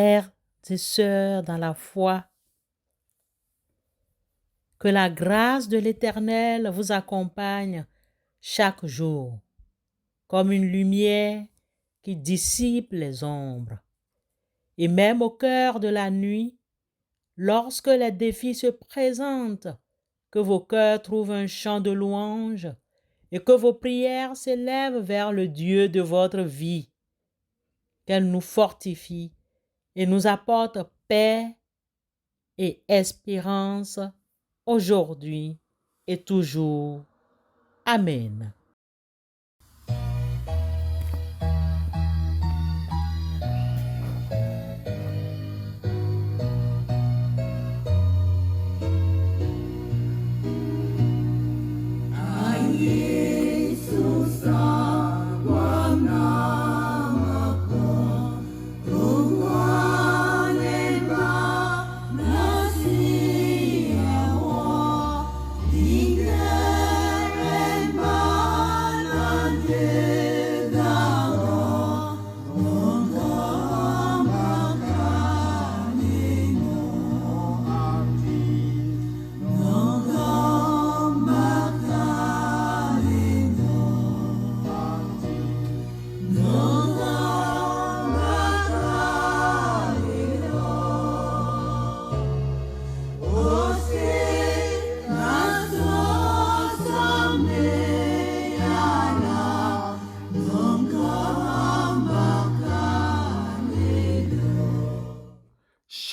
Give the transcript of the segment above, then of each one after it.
frères et sœurs dans la foi, que la grâce de l'Éternel vous accompagne chaque jour, comme une lumière qui dissipe les ombres. Et même au cœur de la nuit, lorsque les défis se présentent, que vos cœurs trouvent un chant de louange et que vos prières s'élèvent vers le Dieu de votre vie, qu'elle nous fortifie et nous apporte paix et espérance aujourd'hui et toujours. Amen.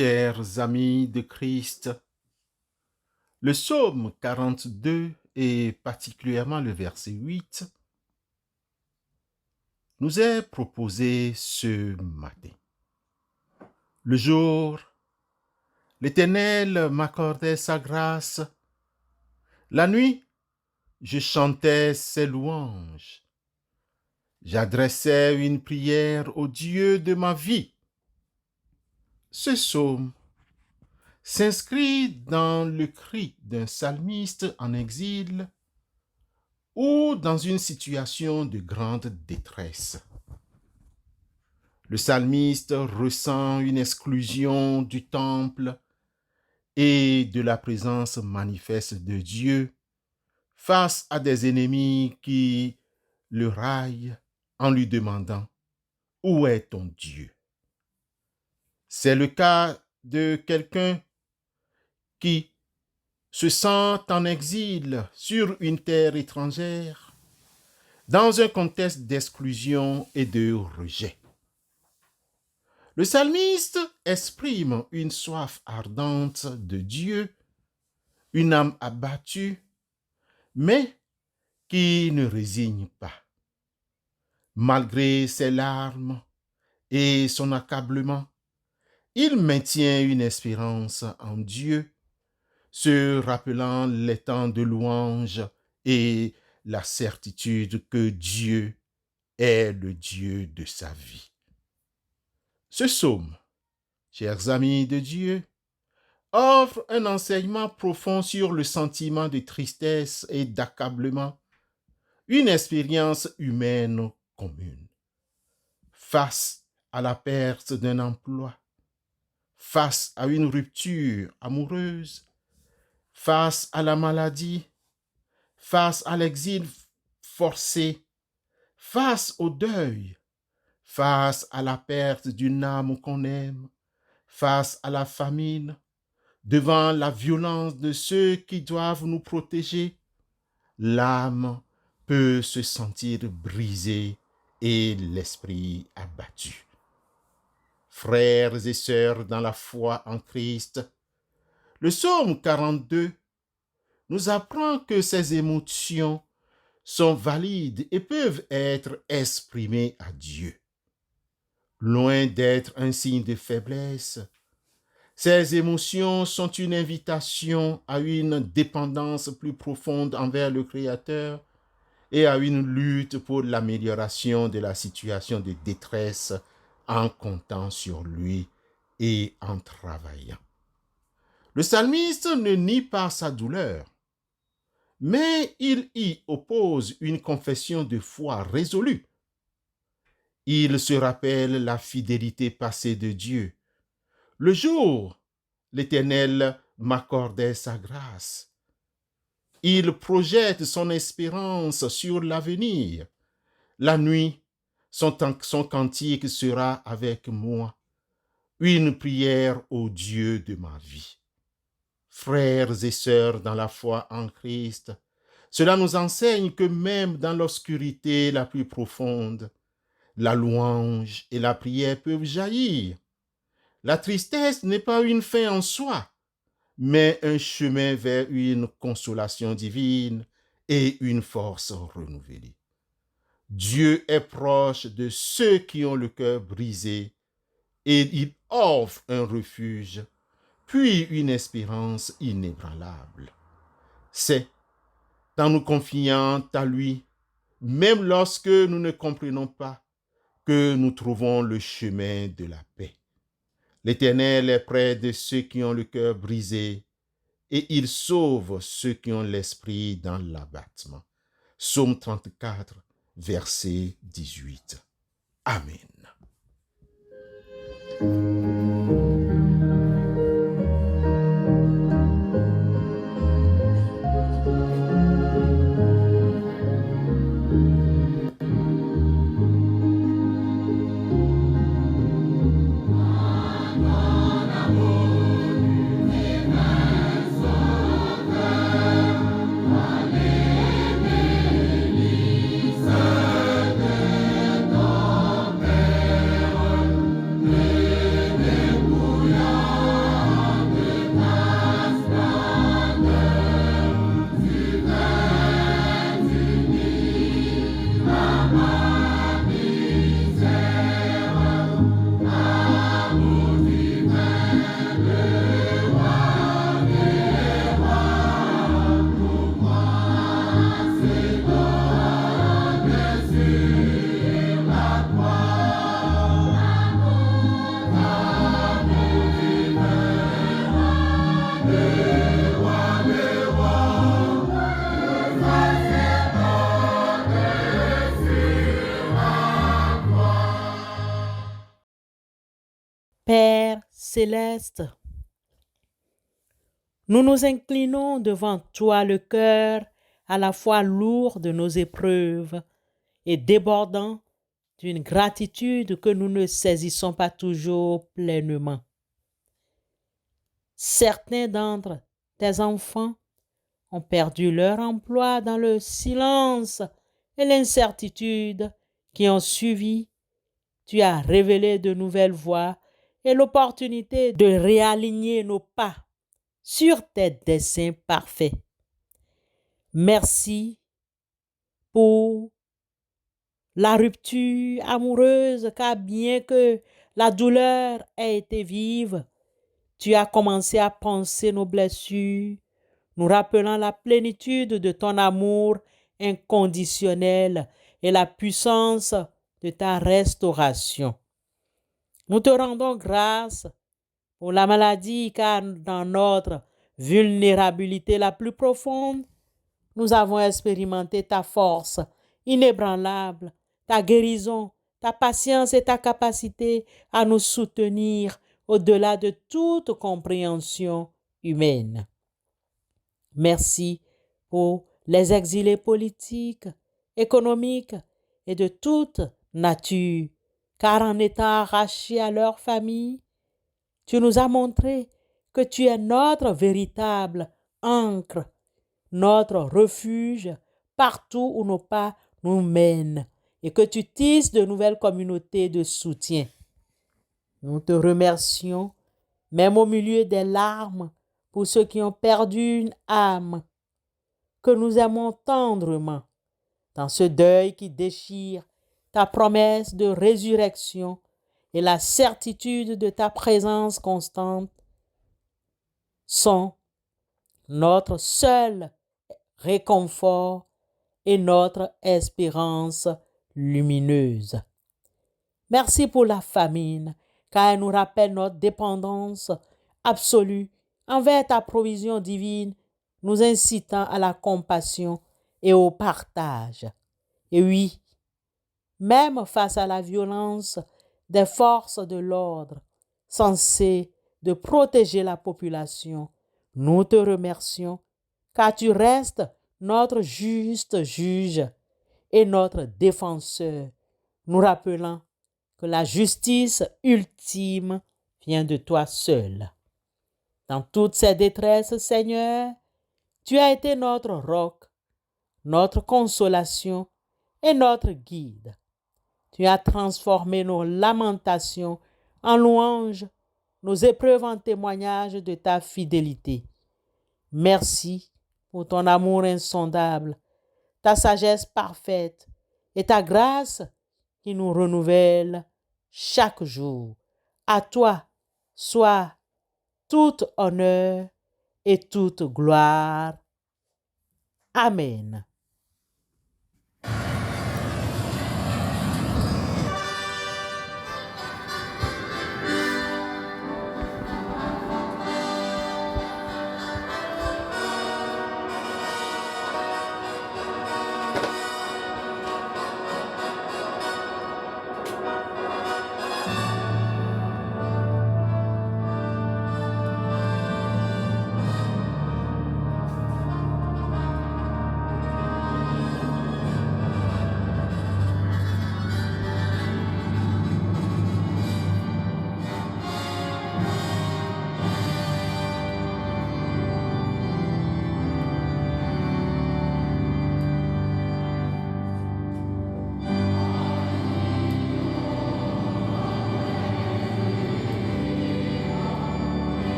Chers amis de Christ, le psaume 42 et particulièrement le verset 8 nous est proposé ce matin. Le jour, l'Éternel m'accordait sa grâce. La nuit, je chantais ses louanges. J'adressais une prière au Dieu de ma vie. Ce psaume s'inscrit dans le cri d'un psalmiste en exil ou dans une situation de grande détresse. Le psalmiste ressent une exclusion du temple et de la présence manifeste de Dieu face à des ennemis qui le raillent en lui demandant « Où est ton Dieu ?» C'est le cas de quelqu'un qui se sent en exil sur une terre étrangère, dans un contexte d'exclusion et de rejet. Le psalmiste exprime une soif ardente de Dieu, une âme abattue, mais qui ne résigne pas. Malgré ses larmes et son accablement, il maintient une espérance en Dieu, se rappelant les temps de louange et la certitude que Dieu est le Dieu de sa vie. Ce psaume, chers amis de Dieu, offre un enseignement profond sur le sentiment de tristesse et d'accablement, une expérience humaine commune. Face à la perte d'un emploi, face à une rupture amoureuse, face à la maladie, face à l'exil forcé, face au deuil, face à la perte d'une âme qu'on aime, face à la famine, devant la violence de ceux qui doivent nous protéger, l'âme peut se sentir brisée et l'esprit abattu. Frères et sœurs dans la foi en Christ, le psaume 42 nous apprend que ces émotions sont valides et peuvent être exprimées à Dieu. Loin d'être un signe de faiblesse, ces émotions sont une invitation à une dépendance plus profonde envers le Créateur et à une lutte pour l'amélioration de la situation de détresse en comptant sur lui et en travaillant. Le psalmiste ne nie pas sa douleur, mais il y oppose une confession de foi résolue. Il se rappelle la fidélité passée de Dieu, Le jour, l'Éternel m'accordait sa grâce. Il projette son espérance sur l'avenir. La nuit, son cantique sera avec moi, une prière au Dieu de ma vie. Frères et sœurs dans la foi en Christ, cela nous enseigne que même dans l'obscurité la plus profonde, la louange et la prière peuvent jaillir. La tristesse n'est pas une fin en soi, mais un chemin vers une consolation divine et une force renouvelée. Dieu est proche de ceux qui ont le cœur brisé et il offre un refuge, puis une espérance inébranlable. C'est en nous confiant à lui, même lorsque nous ne comprenons pas, que nous trouvons le chemin de la paix. L'Éternel est près de ceux qui ont le cœur brisé et il sauve ceux qui ont l'esprit dans l'abattement. Psaume 34, verset 18. Amen. Père céleste, nous nous inclinons devant toi, le cœur à la fois lourd de nos épreuves et débordant d'une gratitude que nous ne saisissons pas toujours pleinement. Certains d'entre tes enfants ont perdu leur emploi dans le silence et l'incertitude qui ont suivi. Tu as révélé de nouvelles voies et l'opportunité de réaligner nos pas sur tes desseins parfaits. Merci pour la rupture amoureuse, car bien que la douleur ait été vive, tu as commencé à penser nos blessures, nous rappelant la plénitude de ton amour inconditionnel et la puissance de ta restauration. Nous te rendons grâce pour la maladie, car dans notre vulnérabilité la plus profonde, nous avons expérimenté ta force inébranlable, ta guérison, ta patience et ta capacité à nous soutenir au-delà de toute compréhension humaine. Merci pour les exilés politiques, économiques et de toute nature, car en étant arrachés à leur famille, tu nous as montré que tu es notre véritable ancre, notre refuge partout où nos pas nous mènent et que tu tisses de nouvelles communautés de soutien. Nous te remercions, même au milieu des larmes, pour ceux qui ont perdu une âme, que nous aimons tendrement. Dans ce deuil qui déchire, ta promesse de résurrection et la certitude de ta présence constante sont notre seul réconfort et notre espérance lumineuse. Merci pour la famine, car elle nous rappelle notre dépendance absolue envers ta provision divine, nous incitant à la compassion et au partage. Et oui, même face à la violence des forces de l'ordre, censées de protéger la population. Nous te remercions car tu restes notre juste juge et notre défenseur, nous rappelant que la justice ultime vient de toi seul. Dans toutes ces détresses, Seigneur, tu as été notre roc, notre consolation et notre guide. Tu as transformé nos lamentations en louanges, nos épreuves en témoignages de ta fidélité. Merci pour ton amour insondable, ta sagesse parfaite et ta grâce qui nous renouvelle chaque jour. À toi soit tout honneur et toute gloire. Amen.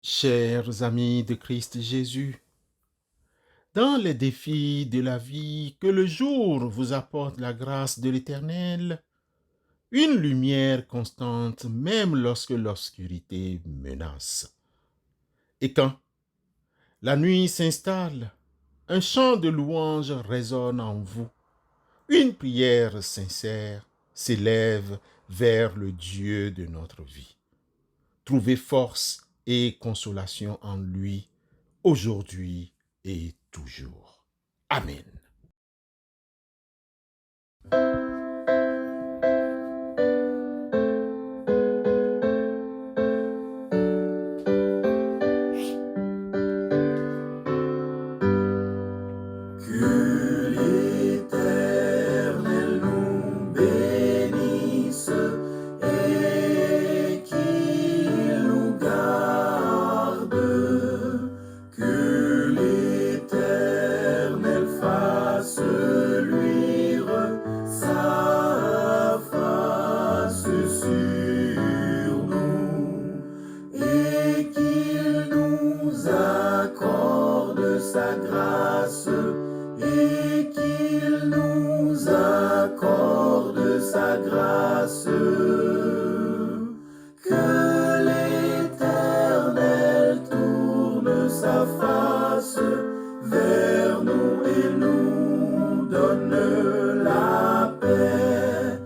Chers amis de Christ Jésus, dans les défis de la vie, que le jour vous apporte la grâce de l'Éternel, une lumière constante même lorsque l'obscurité menace. Et quand la nuit s'installe, un chant de louange résonne en vous, une prière sincère s'élève vers le Dieu de notre vie. Trouvez force et consolation en lui, aujourd'hui et toujours. Amen. Sa grâce et qu'il nous accorde sa grâce. Que l'Éternel tourne sa face vers nous et nous donne la paix.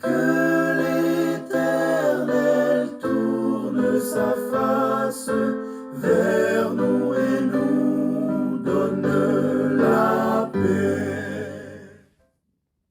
Que l'Éternel tourne sa face vers